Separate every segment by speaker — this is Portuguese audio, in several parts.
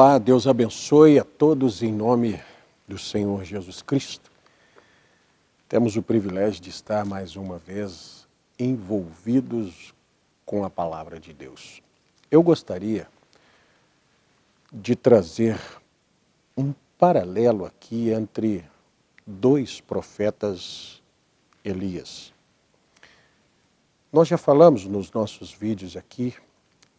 Speaker 1: Olá, Deus abençoe a todos em nome do Senhor Jesus Cristo. Temos o privilégio de estar mais uma vez envolvidos com a palavra de Deus. Eu gostaria de trazer um paralelo aqui entre dois profetas Elias. Nós já falamos nos nossos vídeos aqui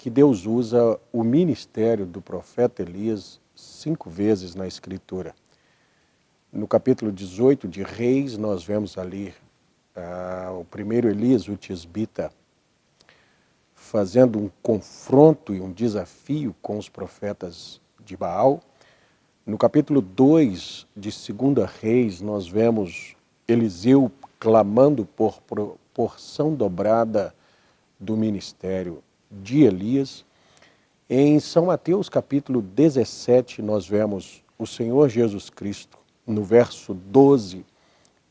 Speaker 1: que Deus usa o ministério do profeta Elias 5 vezes na Escritura. No capítulo 18 de Reis, nós vemos ali o primeiro Elias, o tisbita, fazendo um confronto e um desafio com os profetas de Baal. No capítulo 2 de 2 Reis, nós vemos Eliseu clamando por porção dobrada do ministério de Elias. Em São Mateus capítulo 17, nós vemos o Senhor Jesus Cristo, no verso 12,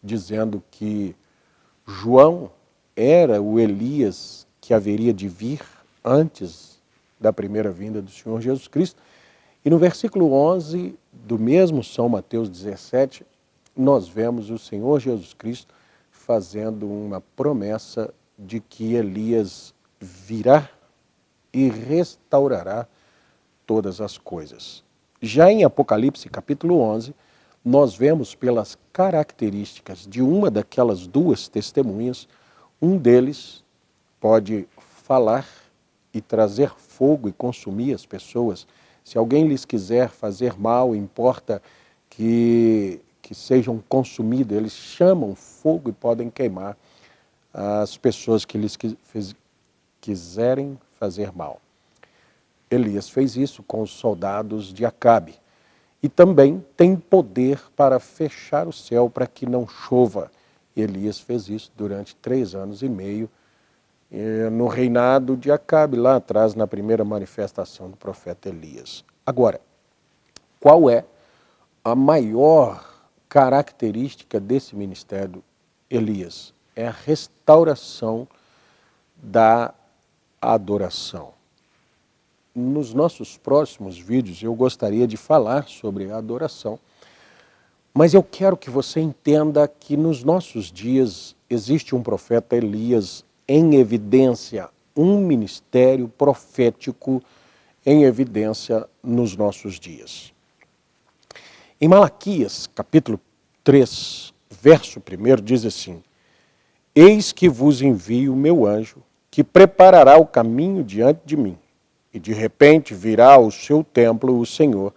Speaker 1: dizendo que João era o Elias que haveria de vir antes da primeira vinda do Senhor Jesus Cristo. E no versículo 11 do mesmo São Mateus 17, nós vemos o Senhor Jesus Cristo fazendo uma promessa de que Elias virá e restaurará todas as coisas. Já em Apocalipse capítulo 11, nós vemos pelas características de uma daquelas duas testemunhas, um deles pode falar e trazer fogo e consumir as pessoas. Se alguém lhes quiser fazer mal, importa que sejam consumidos, eles chamam fogo e podem queimar as pessoas que lhes quiserem fazer mal. Elias fez isso com os soldados de Acabe. E também tem poder para fechar o céu para que não chova. Elias fez isso durante 3 anos e meio no reinado de Acabe, lá atrás, na primeira manifestação do profeta Elias. Agora, qual é a maior característica desse ministério Elias? É a restauração da adoração. Nos nossos próximos vídeos eu gostaria de falar sobre a adoração, mas eu quero que você entenda que nos nossos dias existe um profeta Elias em evidência, um ministério profético em evidência nos nossos dias. Em Malaquias, capítulo 3, verso 1, diz assim: Eis que vos envio o meu anjo, que preparará o caminho diante de mim. E de repente virá ao seu templo o Senhor,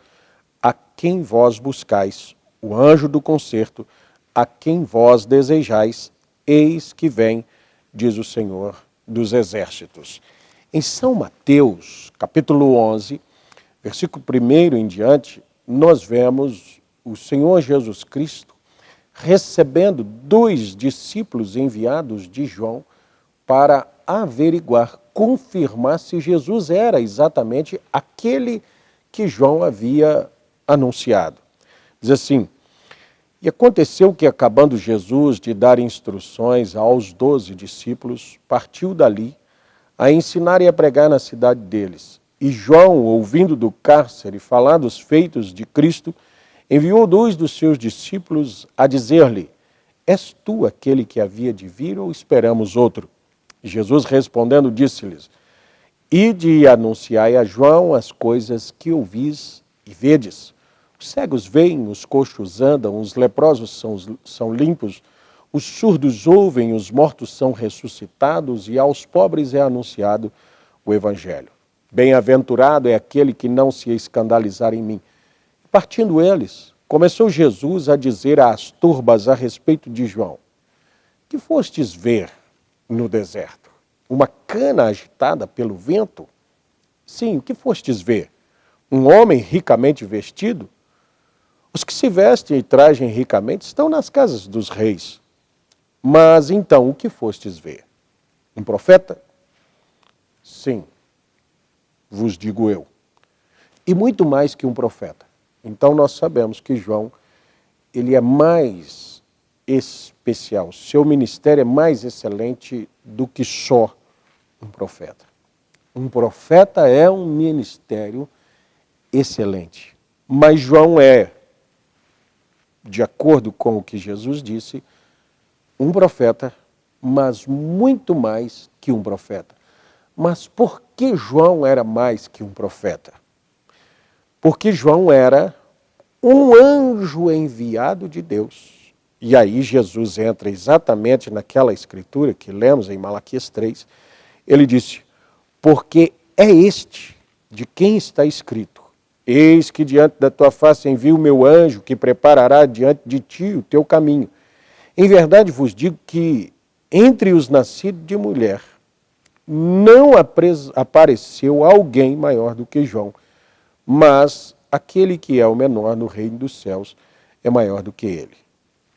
Speaker 1: a quem vós buscais, o anjo do concerto, a quem vós desejais, eis que vem, diz o Senhor dos exércitos. Em São Mateus, capítulo 11, versículo 1 em diante, nós vemos o Senhor Jesus Cristo recebendo 2 discípulos enviados de João para averiguar, confirmar se Jesus era exatamente aquele que João havia anunciado. Diz assim: E aconteceu que, acabando Jesus de dar instruções aos 12 discípulos, partiu dali a ensinar e a pregar na cidade deles. E João, ouvindo do cárcere falar dos feitos de Cristo, enviou 2 dos seus discípulos a dizer-lhe: És tu aquele que havia de vir ou esperamos outro? E Jesus respondendo disse-lhes: Ide e anunciai a João as coisas que ouvis e vedes. Os cegos veem, os coxos andam, os leprosos são limpos, os surdos ouvem, os mortos são ressuscitados e aos pobres é anunciado o Evangelho. Bem-aventurado é aquele que não se escandalizar em mim. Partindo eles, começou Jesus a dizer às turbas a respeito de João: Que fostes ver no deserto? Uma cana agitada pelo vento? Sim, o que fostes ver? Um homem ricamente vestido? Os que se vestem e tragem ricamente estão nas casas dos reis. Mas então, o que fostes ver? Um profeta? Sim, vos digo eu. E muito mais que um profeta. Então nós sabemos que João, ele é mais especial. Seu ministério é mais excelente do que só um profeta. Um profeta é um ministério excelente. Mas João é, de acordo com o que Jesus disse, um profeta, mas muito mais que um profeta. Mas por que João era mais que um profeta? Porque João era um anjo enviado de Deus. E aí Jesus entra exatamente naquela escritura que lemos em Malaquias 3. Ele disse, porque é este de quem está escrito, eis que diante da tua face envio o meu anjo, que preparará diante de ti o teu caminho. Em verdade vos digo que entre os nascidos de mulher não apareceu alguém maior do que João, mas aquele que é o menor no reino dos céus é maior do que ele.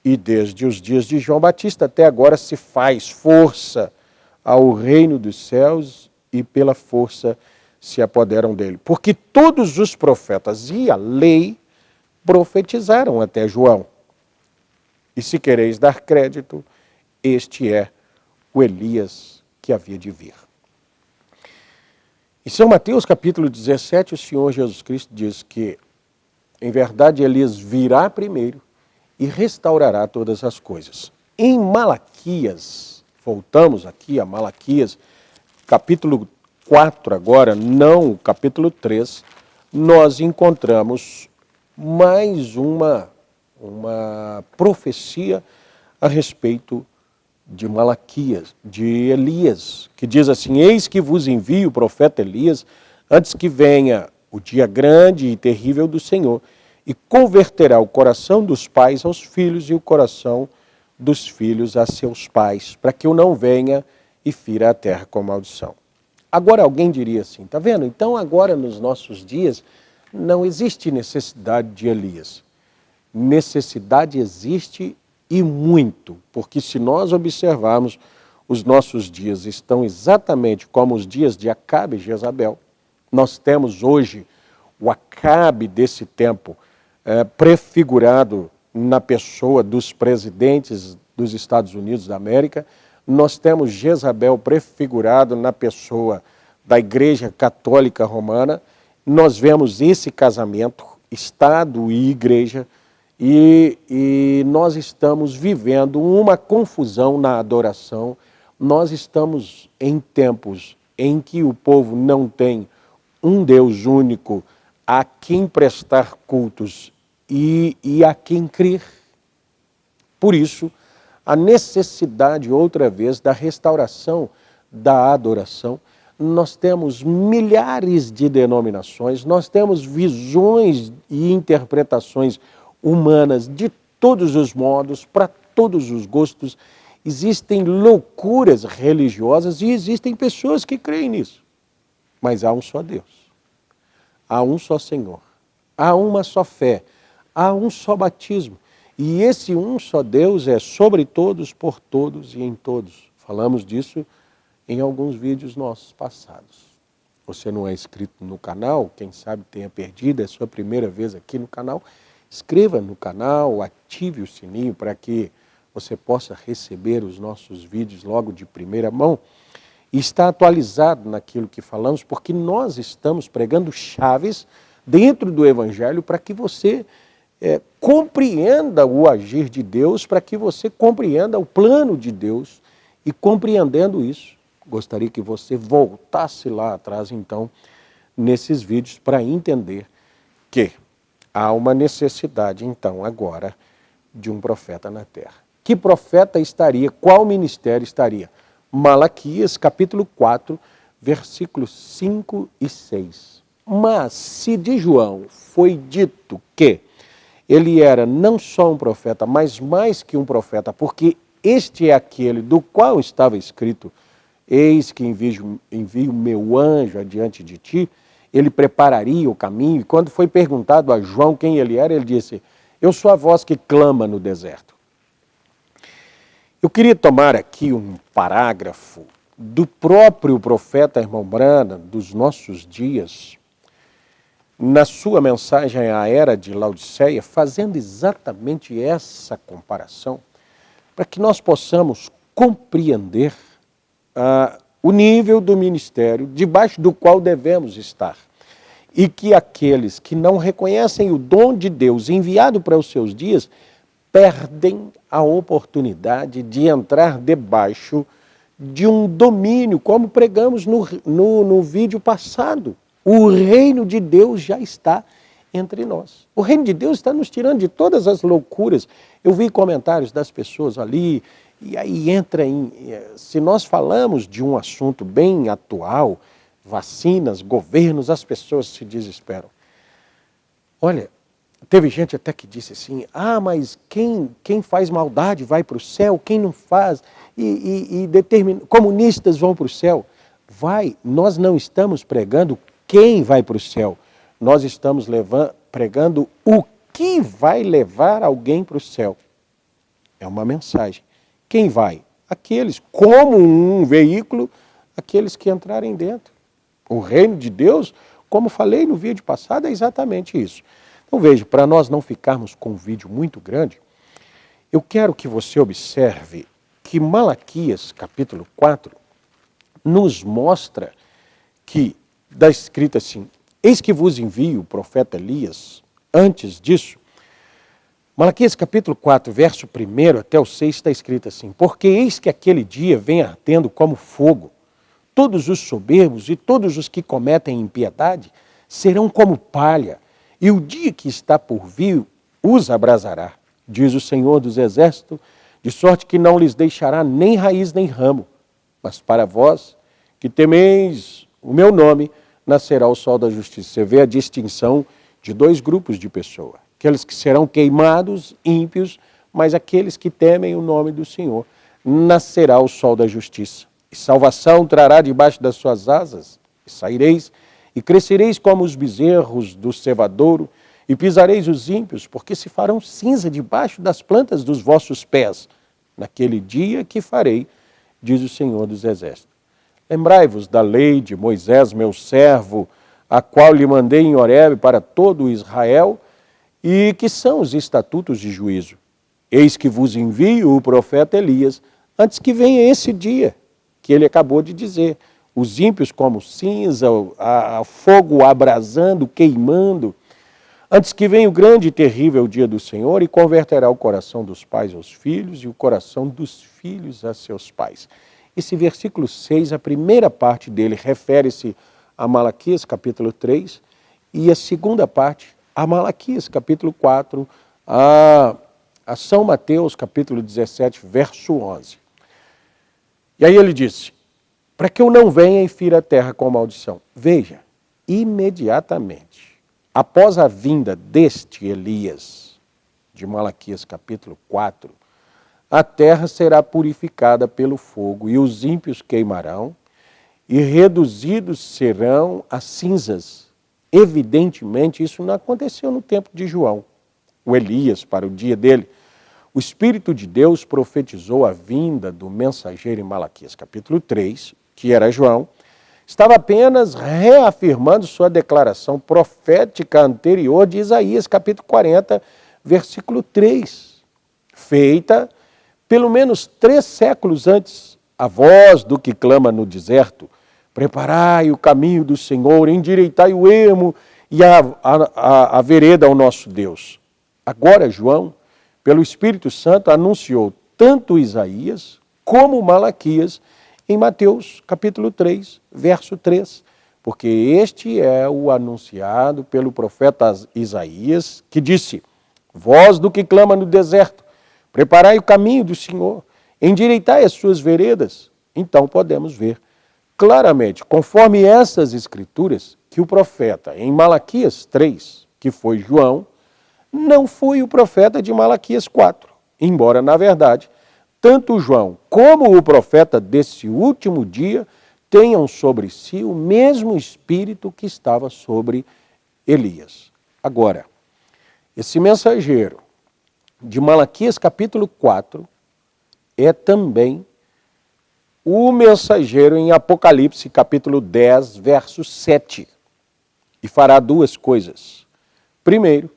Speaker 1: E desde os dias de João Batista até agora se faz força ao reino dos céus e pela força se apoderam dele. Porque todos os profetas e a lei profetizaram até João. E se quereis dar crédito, este é o Elias que havia de vir. Em São Mateus capítulo 17, o Senhor Jesus Cristo diz que, em verdade, Elias virá primeiro e restaurará todas as coisas. Em Malaquias, voltamos aqui a Malaquias, capítulo 4 agora, não o capítulo 3, nós encontramos mais uma profecia a respeito de Malaquias, de Elias, que diz assim, eis que vos envio o profeta Elias, antes que venha o dia grande e terrível do Senhor, e converterá o coração dos pais aos filhos e o coração dos filhos a seus pais, para que eu não venha e fira a terra com maldição. Agora alguém diria assim, tá vendo? Então agora nos nossos dias não existe necessidade de Elias. Necessidade existe e muito, porque se nós observarmos, os nossos dias estão exatamente como os dias de Acabe e Jezabel. Nós temos hoje o Acabe desse tempo prefigurado na pessoa dos presidentes dos Estados Unidos da América. Nós temos Jezabel prefigurado na pessoa da Igreja Católica Romana. Nós vemos esse casamento, Estado e Igreja, e nós estamos vivendo uma confusão na adoração. Nós estamos em tempos em que o povo não tem um Deus único a quem prestar cultos e a quem crer. Por isso, a necessidade, outra vez, da restauração da adoração. Nós temos milhares de denominações, nós temos visões e interpretações humanas de todos os modos, para todos os gostos. Existem loucuras religiosas e existem pessoas que creem nisso. Mas há um só Deus, há um só Senhor, há uma só fé, há um só batismo. E esse um só Deus é sobre todos, por todos e em todos. Falamos disso em alguns vídeos nossos passados. Você não é inscrito no canal, quem sabe tenha perdido, é sua primeira vez aqui no canal, inscreva no canal, ative o sininho para que você possa receber os nossos vídeos logo de primeira mão e estar atualizado naquilo que falamos, porque nós estamos pregando chaves dentro do Evangelho para que você compreenda o agir de Deus, para que você compreenda o plano de Deus e compreendendo isso, gostaria que você voltasse lá atrás então nesses vídeos para entender que há uma necessidade, então, agora, de um profeta na terra. Que profeta estaria? Qual ministério estaria? Malaquias, capítulo 4, versículos 5 e 6. Mas se de João foi dito que ele era não só um profeta, mas mais que um profeta, porque este é aquele do qual estava escrito, eis que envio o meu anjo adiante de ti, ele prepararia o caminho. E quando foi perguntado a João quem ele era, ele disse, eu sou a voz que clama no deserto. Eu queria tomar aqui um parágrafo do próprio profeta irmão Branham, dos nossos dias, na sua mensagem à era de Laodiceia, fazendo exatamente essa comparação, para que nós possamos compreender o nível do ministério debaixo do qual devemos estar. e que aqueles que não reconhecem o dom de Deus enviado para os seus dias perdem a oportunidade de entrar debaixo de um domínio, como pregamos no vídeo passado. O reino de Deus já está entre nós. O reino de Deus está nos tirando de todas as loucuras. Eu vi comentários das pessoas ali, e aí entra em... Se nós falamos de um assunto bem atual, vacinas, governos, as pessoas se desesperam. Olha, teve gente até que disse assim, mas quem faz maldade vai para o céu, quem não faz, comunistas vão para o céu. Nós não estamos pregando quem vai para o céu, nós estamos pregando o que vai levar alguém para o céu. É uma mensagem. Quem vai? Aqueles, como um veículo, aqueles que entrarem dentro. O reino de Deus, como falei no vídeo passado, é exatamente isso. Então veja, para nós não ficarmos com um vídeo muito grande, eu quero que você observe que Malaquias, capítulo 4, nos mostra que, está escrito assim, eis que vos envio o profeta Elias. Antes disso, Malaquias capítulo 4, verso 1 até o 6, está escrito assim, porque eis que aquele dia vem ardendo como fogo, todos os soberbos e todos os que cometem impiedade serão como palha, e o dia que está por vir os abrasará, diz o Senhor dos Exércitos, de sorte que não lhes deixará nem raiz nem ramo. Mas para vós, que temeis o meu nome, nascerá o sol da justiça. Você vê a distinção de dois grupos de pessoas. Aqueles que serão queimados, ímpios, mas aqueles que temem o nome do Senhor. Nascerá o sol da justiça. E salvação trará debaixo das suas asas. E saireis e crescereis como os bezerros do cevadouro, e pisareis os ímpios, porque se farão cinza debaixo das plantas dos vossos pés, naquele dia que farei, diz o Senhor dos Exércitos. Lembrai-vos da lei de Moisés, meu servo, a qual lhe mandei em Horebe para todo Israel, e que são os estatutos de juízo. Eis que vos envio o profeta Elias, antes que venha esse dia, que ele acabou de dizer, os ímpios como cinza, a fogo abrasando, queimando, antes que venha o grande e terrível dia do Senhor e converterá o coração dos pais aos filhos e o coração dos filhos a seus pais. Esse versículo 6, a primeira parte dele refere-se a Malaquias capítulo 3 e a segunda parte a Malaquias capítulo 4, a São Mateus capítulo 17, verso 11. E aí ele disse, para que eu não venha e fira a terra com maldição. Veja, imediatamente, após a vinda deste Elias, de Malaquias capítulo 4, a terra será purificada pelo fogo, e os ímpios queimarão, e reduzidos serão as cinzas. Evidentemente, isso não aconteceu no tempo de João, o Elias, para o dia dele. O Espírito de Deus profetizou a vinda do mensageiro em Malaquias capítulo 3, que era João, estava apenas reafirmando sua declaração profética anterior de Isaías capítulo 40, versículo 3, feita pelo menos 3 séculos antes. A voz do que clama no deserto, preparai o caminho do Senhor, endireitai o ermo e a vereda ao nosso Deus. Agora João, pelo Espírito Santo, anunciou tanto Isaías como Malaquias em Mateus capítulo 3, verso 3, porque este é o anunciado pelo profeta Isaías, que disse, voz do que clama no deserto, preparai o caminho do Senhor, endireitai as suas veredas. Então podemos ver claramente, conforme essas escrituras, que o profeta em Malaquias 3, que foi João, não foi o profeta de Malaquias 4, embora, na verdade, tanto João como o profeta desse último dia tenham sobre si o mesmo espírito que estava sobre Elias. Agora, esse mensageiro de Malaquias capítulo 4 é também o mensageiro em Apocalipse capítulo 10, verso 7, e fará 2 coisas. Primeiro,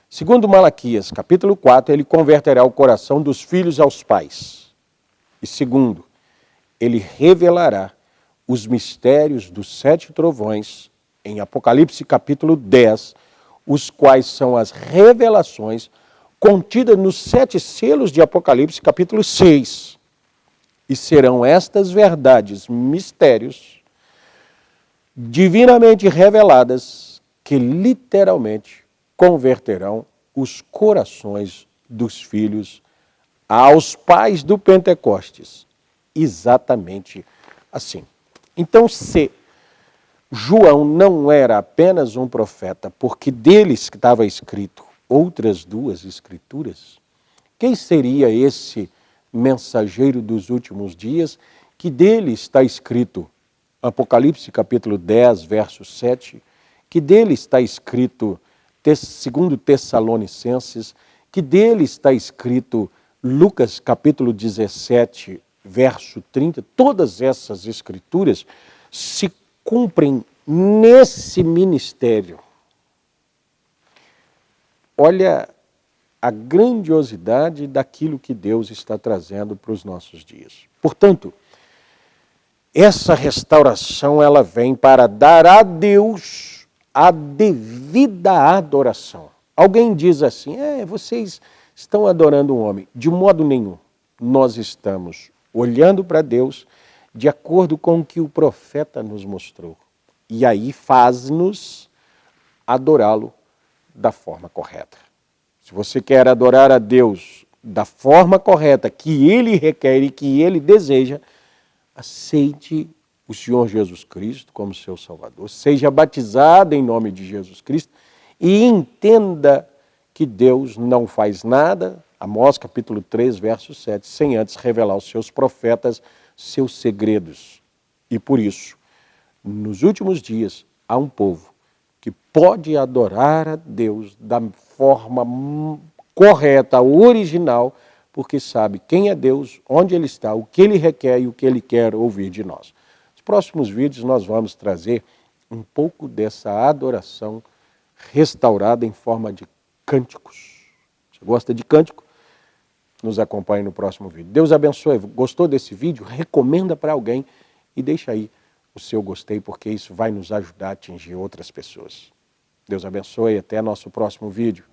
Speaker 1: segundo Malaquias capítulo 4, ele converterá o coração dos filhos aos pais. E segundo, ele revelará os mistérios dos 7 trovões em Apocalipse capítulo 10, os quais são as revelações contidas nos 7 selos de Apocalipse capítulo 6. E serão estas verdades, mistérios, divinamente reveladas, que literalmente converterão os corações dos filhos aos pais do Pentecostes. Exatamente assim. Então, se João não era apenas um profeta, porque deles estava escrito outras 2 escrituras, quem seria esse mensageiro dos últimos dias que dele está escrito Apocalipse capítulo 10, verso 7, que dele está escrito 2 Tessalonicenses, que dele está escrito Lucas capítulo 17, verso 30, todas essas escrituras se cumprem nesse ministério. Olha a grandiosidade daquilo que Deus está trazendo para os nossos dias. Portanto, essa restauração ela vem para dar a Deus a devida adoração. Alguém diz assim, vocês estão adorando um homem. De modo nenhum. Nós estamos olhando para Deus de acordo com o que o profeta nos mostrou. E aí faz-nos adorá-lo da forma correta. Se você quer adorar a Deus da forma correta que Ele requer e que Ele deseja, aceite o Senhor Jesus Cristo como seu Salvador, seja batizado em nome de Jesus Cristo e entenda que Deus não faz nada, Amós capítulo 3, verso 7, sem antes revelar aos seus profetas seus segredos. E por isso, nos últimos dias, há um povo que pode adorar a Deus da forma correta, original, porque sabe quem é Deus, onde Ele está, o que Ele requer e o que Ele quer ouvir de nós. Nos próximos vídeos nós vamos trazer um pouco dessa adoração restaurada em forma de cânticos. Você gosta de cântico? Nos acompanhe no próximo vídeo. Deus abençoe. Gostou desse vídeo? Recomenda para alguém e deixa aí o seu gostei, porque isso vai nos ajudar a atingir outras pessoas. Deus abençoe e até nosso próximo vídeo.